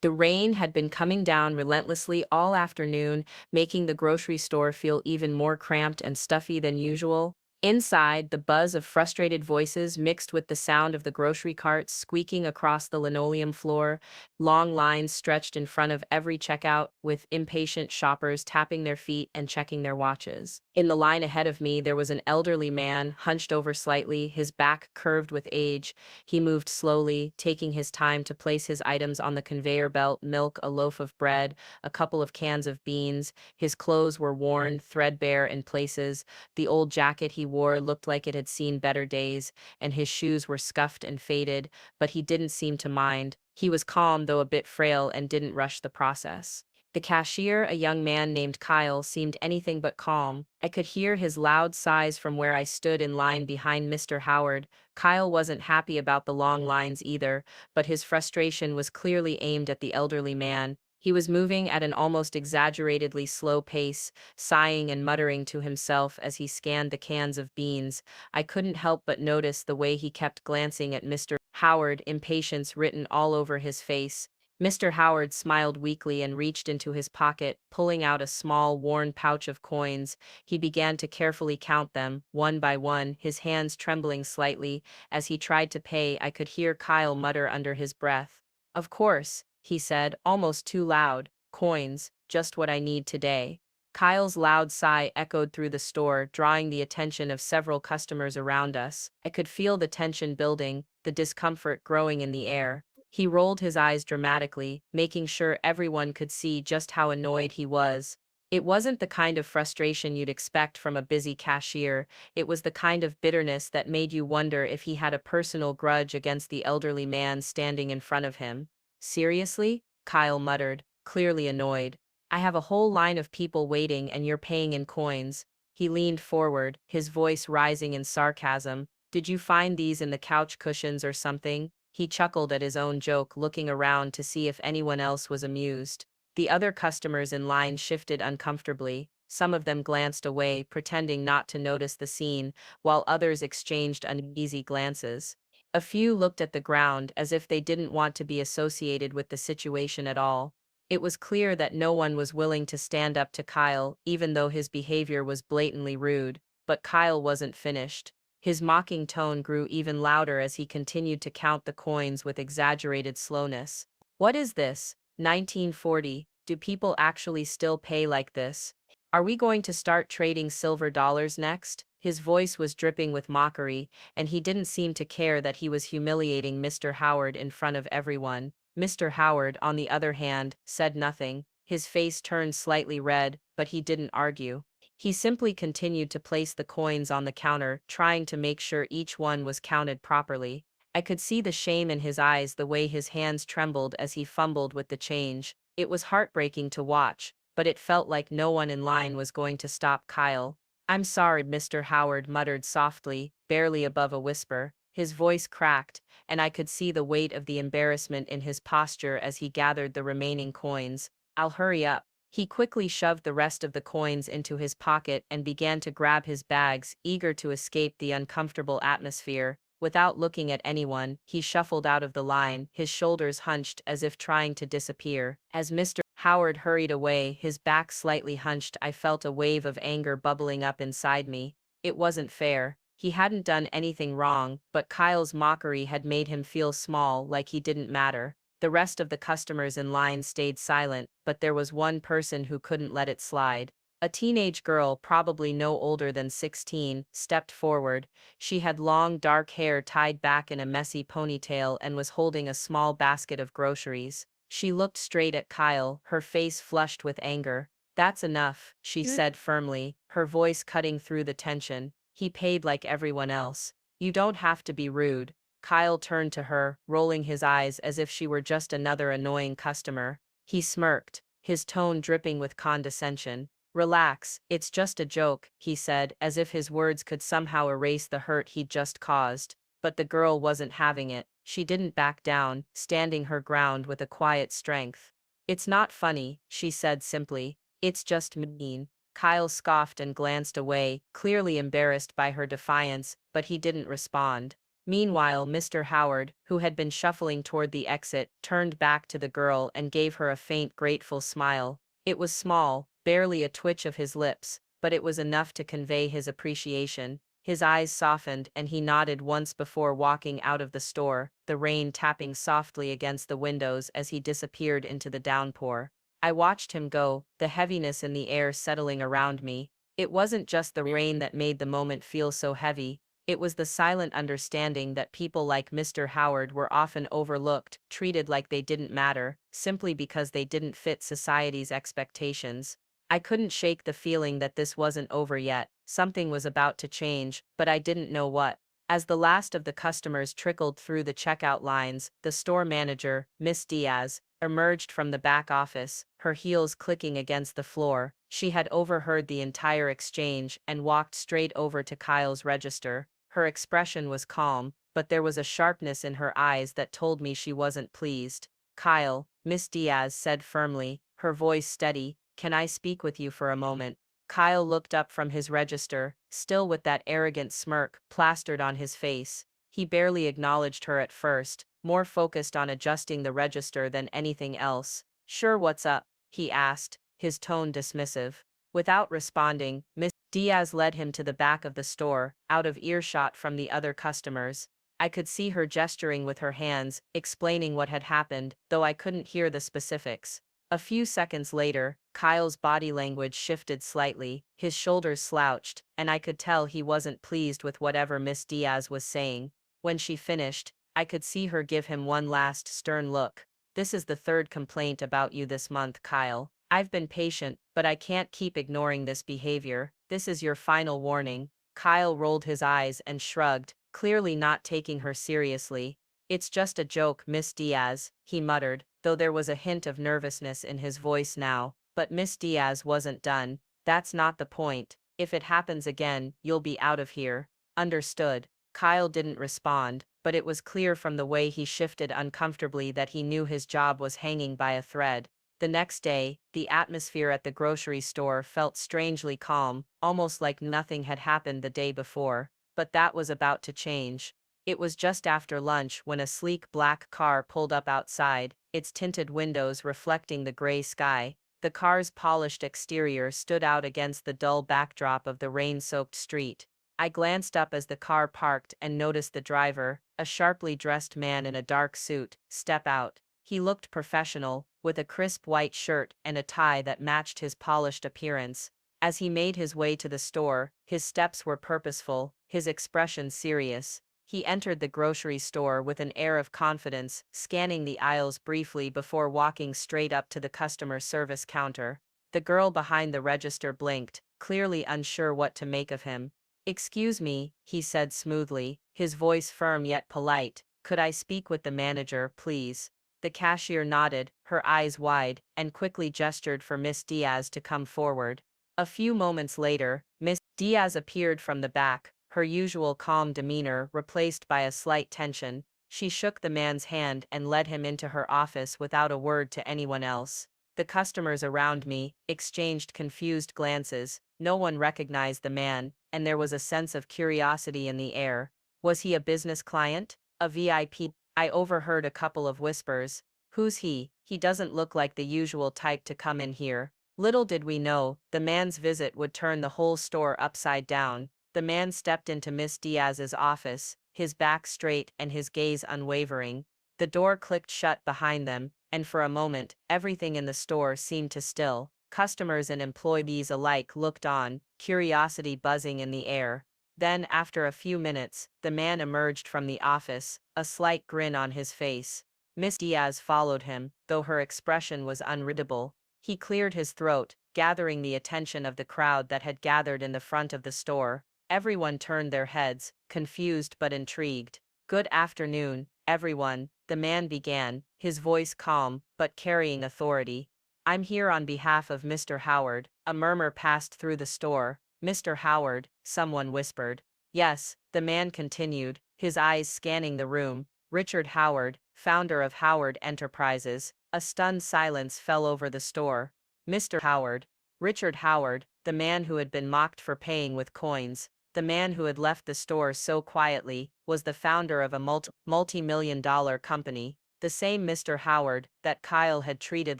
The rain had been coming down relentlessly all afternoon, making the grocery store feel even more cramped and stuffy than usual. Inside, the buzz of frustrated voices mixed with the sound of the grocery carts squeaking across the linoleum floor. Long lines stretched in front of every checkout, with impatient shoppers tapping their feet and checking their watches. In the line ahead of me, there was an elderly man, hunched over slightly, his back curved with age. He moved slowly, taking his time to place his items on the conveyor belt: milk, a loaf of bread, a couple of cans of beans. His clothes were worn, threadbare in places. The old jacket he wore looked like it had seen better days, and his shoes were scuffed and faded, but he didn't seem to mind. He was calm, though a bit frail, and didn't rush the process. The cashier, a young man named Kyle, seemed anything but calm. I could hear his loud sighs from where I stood in line behind Mr. Howard. Kyle wasn't happy about the long lines either, but his frustration was clearly aimed at the elderly man. He was moving at an almost exaggeratedly slow pace, sighing and muttering to himself as he scanned the cans of beans. I couldn't help but notice the way he kept glancing at Mr. Howard, impatience written all over his face. Mr. Howard smiled weakly and reached into his pocket, pulling out a small, worn pouch of coins. He began to carefully count them, one by one, his hands trembling slightly. As he tried to pay, I could hear Kyle mutter under his breath. "Of course," he said, almost too loud. "Coins, just what I need today." Kyle's loud sigh echoed through the store, drawing the attention of several customers around us. I could feel the tension building, the discomfort growing in the air. He rolled his eyes dramatically, making sure everyone could see just how annoyed he was. It wasn't the kind of frustration you'd expect from a busy cashier. It was the kind of bitterness that made you wonder if he had a personal grudge against the elderly man standing in front of him. "Seriously?" Kyle muttered, clearly annoyed. "I have a whole line of people waiting and you're paying in coins." He leaned forward, his voice rising in sarcasm. "Did you find these in the couch cushions or something?" He chuckled at his own joke, looking around to see if anyone else was amused. The other customers in line shifted uncomfortably. Some of them glanced away, pretending not to notice the scene, while others exchanged uneasy glances. A few looked at the ground as if they didn't want to be associated with the situation at all. It was clear that no one was willing to stand up to Kyle, even though his behavior was blatantly rude. But Kyle wasn't finished. His mocking tone grew even louder as he continued to count the coins with exaggerated slowness. "What is this? 1940? Do people actually still pay like this? Are we going to start trading silver dollars next?" His voice was dripping with mockery, and he didn't seem to care that he was humiliating Mr. Howard in front of everyone. Mr. Howard, on the other hand, said nothing. His face turned slightly red, but he didn't argue. He simply continued to place the coins on the counter, trying to make sure each one was counted properly. I could see the shame in his eyes, the way his hands trembled as he fumbled with the change. It was heartbreaking to watch, but it felt like no one in line was going to stop Kyle. "I'm sorry," Mr. Howard muttered softly, barely above a whisper. His voice cracked, and I could see the weight of the embarrassment in his posture as he gathered the remaining coins. "I'll hurry up." He quickly shoved the rest of the coins into his pocket and began to grab his bags, eager to escape the uncomfortable atmosphere. Without looking at anyone, he shuffled out of the line, his shoulders hunched as if trying to disappear. As Mr. Howard hurried away, his back slightly hunched, I felt a wave of anger bubbling up inside me. It wasn't fair. He hadn't done anything wrong, but Kyle's mockery had made him feel small, like he didn't matter. The rest of the customers in line stayed silent, but there was one person who couldn't let it slide. A teenage girl, probably no older than 16, stepped forward. She had long dark hair tied back in a messy ponytail and was holding a small basket of groceries. She looked straight at Kyle, her face flushed with anger. "That's enough," she said firmly, her voice cutting through the tension. "He paid like everyone else. You don't have to be rude." Kyle turned to her, rolling his eyes as if she were just another annoying customer. He smirked, his tone dripping with condescension. "Relax, it's just a joke," he said, as if his words could somehow erase the hurt he'd just caused. But the girl wasn't having it. She didn't back down, standing her ground with a quiet strength. "It's not funny," she said simply. "It's just mean." Kyle scoffed and glanced away, clearly embarrassed by her defiance, but he didn't respond. Meanwhile, Mr. Howard, who had been shuffling toward the exit, turned back to the girl and gave her a faint, grateful smile. It was small, barely a twitch of his lips, but it was enough to convey his appreciation. His eyes softened and he nodded once before walking out of the store, the rain tapping softly against the windows as he disappeared into the downpour. I watched him go, the heaviness in the air settling around me. It wasn't just the rain that made the moment feel so heavy. It was the silent understanding that people like Mr. Howard were often overlooked, treated like they didn't matter, simply because they didn't fit society's expectations. I couldn't shake the feeling that this wasn't over yet, something was about to change, but I didn't know what. As the last of the customers trickled through the checkout lines, the store manager, Miss Diaz, emerged from the back office, her heels clicking against the floor. She had overheard the entire exchange and walked straight over to Kyle's register. Her expression was calm, but there was a sharpness in her eyes that told me she wasn't pleased. "Kyle," Miss Diaz said firmly, her voice steady, "can I speak with you for a moment?" Kyle looked up from his register, still with that arrogant smirk plastered on his face. He barely acknowledged her at first, more focused on adjusting the register than anything else. "Sure, what's up?" he asked, his tone dismissive. Without responding, Miss Diaz led him to the back of the store, out of earshot from the other customers. I could see her gesturing with her hands, explaining what had happened, though I couldn't hear the specifics. A few seconds later, Kyle's body language shifted slightly, his shoulders slouched, and I could tell he wasn't pleased with whatever Miss Diaz was saying. When she finished, I could see her give him one last stern look. "This is the third complaint about you this month, Kyle. I've been patient, but I can't keep ignoring this behavior. This is your final warning." Kyle rolled his eyes and shrugged, clearly not taking her seriously. "It's just a joke, Miss Diaz," he muttered, though there was a hint of nervousness in his voice now. But Miss Diaz wasn't done. "That's not the point. If it happens again, you'll be out of here." "Understood." Kyle didn't respond, but it was clear from the way he shifted uncomfortably that he knew his job was hanging by a thread. The next day, the atmosphere at the grocery store felt strangely calm, almost like nothing had happened the day before. But that was about to change. It was just after lunch when a sleek black car pulled up outside, its tinted windows reflecting the gray sky. The car's polished exterior stood out against the dull backdrop of the rain-soaked street. I glanced up as the car parked and noticed the driver, a sharply dressed man in a dark suit, step out. He looked professional, with a crisp white shirt and a tie that matched his polished appearance. As he made his way to the store, his steps were purposeful, his expression serious. He entered the grocery store with an air of confidence, scanning the aisles briefly before walking straight up to the customer service counter. The girl behind the register blinked, clearly unsure what to make of him. "Excuse me," he said smoothly, his voice firm yet polite. "Could I speak with the manager, please?" The cashier nodded, her eyes wide, and quickly gestured for Miss Diaz to come forward. A few moments later, Miss Diaz appeared from the back, her usual calm demeanor replaced by a slight tension. She shook the man's hand and led him into her office without a word to anyone else. The customers around me exchanged confused glances. No one recognized the man, and there was a sense of curiosity in the air. Was he a business client? A VIP? I overheard a couple of whispers. "Who's he? He doesn't look like the usual type to come in here." Little did we know, the man's visit would turn the whole store upside down. The man stepped into Miss Diaz's office, his back straight and his gaze unwavering. The door clicked shut behind them, and for a moment, everything in the store seemed to still. Customers and employees alike looked on, curiosity buzzing in the air. Then, after a few minutes, the man emerged from the office, a slight grin on his face. Miss Diaz followed him, though her expression was unreadable. He cleared his throat, gathering the attention of the crowd that had gathered in the front of the store. Everyone turned their heads, confused but intrigued. "Good afternoon, everyone," the man began, his voice calm, but carrying authority. "I'm here on behalf of Mr. Howard." A murmur passed through the store. "Mr. Howard," someone whispered. "Yes," the man continued, his eyes scanning the room. "Richard Howard, founder of Howard Enterprises." A stunned silence fell over the store. "Mr. Howard." Richard Howard, the man who had been mocked for paying with coins. The man who had left the store so quietly was the founder of a multi-million-dollar company, the same Mr. Howard that Kyle had treated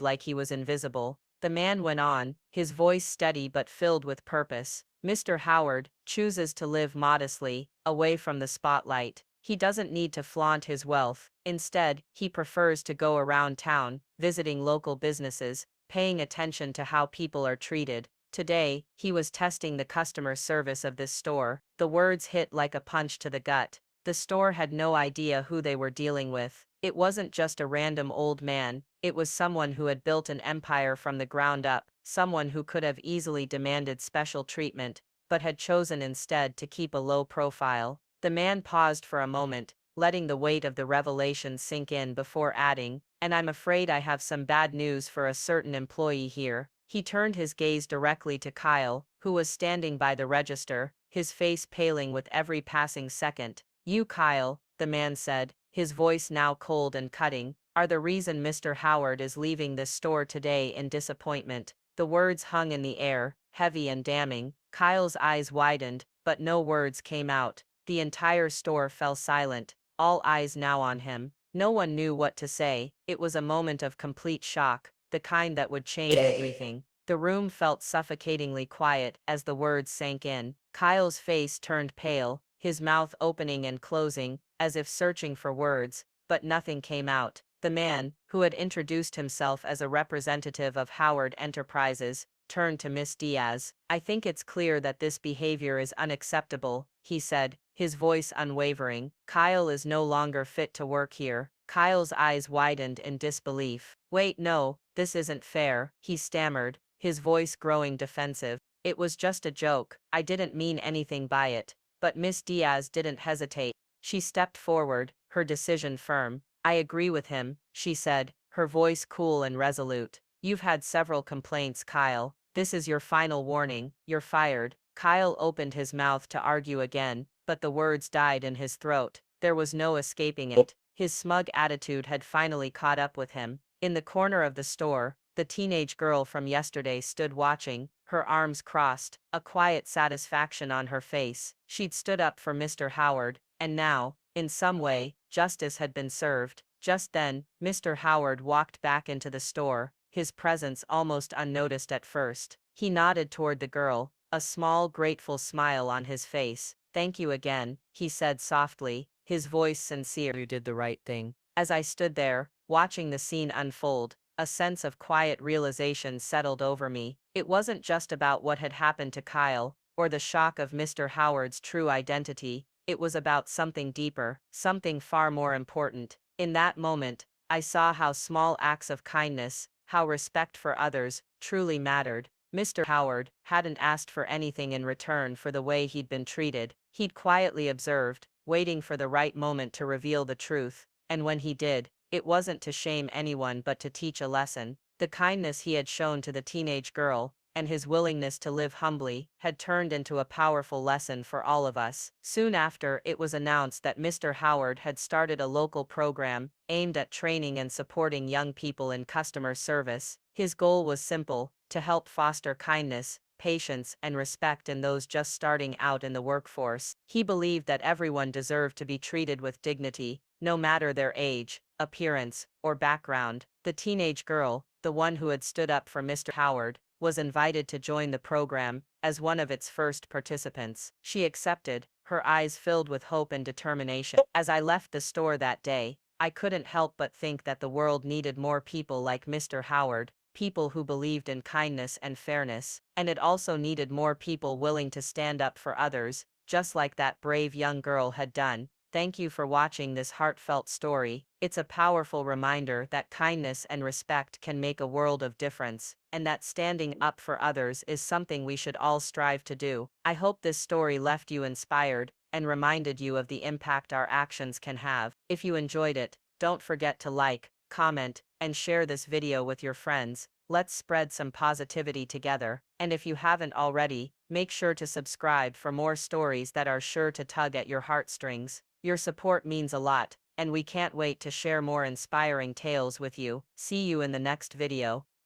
like he was invisible. The man went on, his voice steady but filled with purpose. Mr. Howard chooses to live modestly, away from the spotlight. He doesn't need to flaunt his wealth. Instead, he prefers to go around town, visiting local businesses, paying attention to how people are treated. Today, he was testing the customer service of this store. The words hit like a punch to the gut. The store had no idea who they were dealing with. It wasn't just a random old man, it was someone who had built an empire from the ground up, someone who could have easily demanded special treatment, but had chosen instead to keep a low profile. The man paused for a moment, letting the weight of the revelation sink in before adding, "And I'm afraid I have some bad news for a certain employee here." He turned his gaze directly to Kyle, who was standing by the register, his face paling with every passing second. "You, Kyle," the man said, his voice now cold and cutting, "are the reason Mr. Howard is leaving this store today in disappointment." The words hung in the air, heavy and damning. Kyle's eyes widened, but no words came out. The entire store fell silent, all eyes now on him. No one knew what to say. It was a moment of complete shock, the kind that would change everything. The room felt suffocatingly quiet as the words sank in. Kyle's face turned pale, his mouth opening and closing, as if searching for words, but nothing came out. The man, who had introduced himself as a representative of Howard Enterprises, turned to Miss Diaz. "I think it's clear that this behavior is unacceptable," he said, his voice unwavering. "Kyle is no longer fit to work here." Kyle's eyes widened in disbelief. "Wait, no, this isn't fair," he stammered, his voice growing defensive. "It was just a joke, I didn't mean anything by it." But Miss Diaz didn't hesitate. She stepped forward, her decision firm. "I agree with him," she said, her voice cool and resolute. "You've had several complaints, Kyle. This is your final warning, you're fired." Kyle opened his mouth to argue again, but the words died in his throat. There was no escaping it. His smug attitude had finally caught up with him. In the corner of the store, the teenage girl from yesterday stood watching, her arms crossed, a quiet satisfaction on her face. She'd stood up for Mr. Howard, and now, in some way, justice had been served. Just then, Mr. Howard walked back into the store, his presence almost unnoticed at first. He nodded toward the girl, a small grateful smile on his face. "Thank you again," he said softly, his voice sincere. "You did the right thing." As I stood there, watching the scene unfold, a sense of quiet realization settled over me. It wasn't just about what had happened to Kyle, or the shock of Mr. Howard's true identity. It was about something deeper, something far more important. In that moment, I saw how small acts of kindness, how respect for others, truly mattered. Mr. Howard hadn't asked for anything in return for the way he'd been treated. He'd quietly observed, waiting for the right moment to reveal the truth, and when he did, it wasn't to shame anyone but to teach a lesson. The kindness he had shown to the teenage girl, and his willingness to live humbly, had turned into a powerful lesson for all of us. Soon after, it was announced that Mr. Howard had started a local program aimed at training and supporting young people in customer service. His goal was simple: to help foster kindness, patience, and respect in those just starting out in the workforce. He believed that everyone deserved to be treated with dignity, no matter their age, appearance, or background. The teenage girl, the one who had stood up for Mr. Howard, was invited to join the program as one of its first participants. She accepted, her eyes filled with hope and determination. As I left the store that day, I couldn't help but think that the world needed more people like Mr. Howard, people who believed in kindness and fairness, and it also needed more people willing to stand up for others, just like that brave young girl had done. Thank you for watching this heartfelt story. It's a powerful reminder that kindness and respect can make a world of difference, and that standing up for others is something we should all strive to do. I hope this story left you inspired and reminded you of the impact our actions can have. If you enjoyed it, don't forget to like, comment, and share this video with your friends. Let's spread some positivity together. And if you haven't already, make sure to subscribe for more stories that are sure to tug at your heartstrings. Your support means a lot, and we can't wait to share more inspiring tales with you. See you in the next video.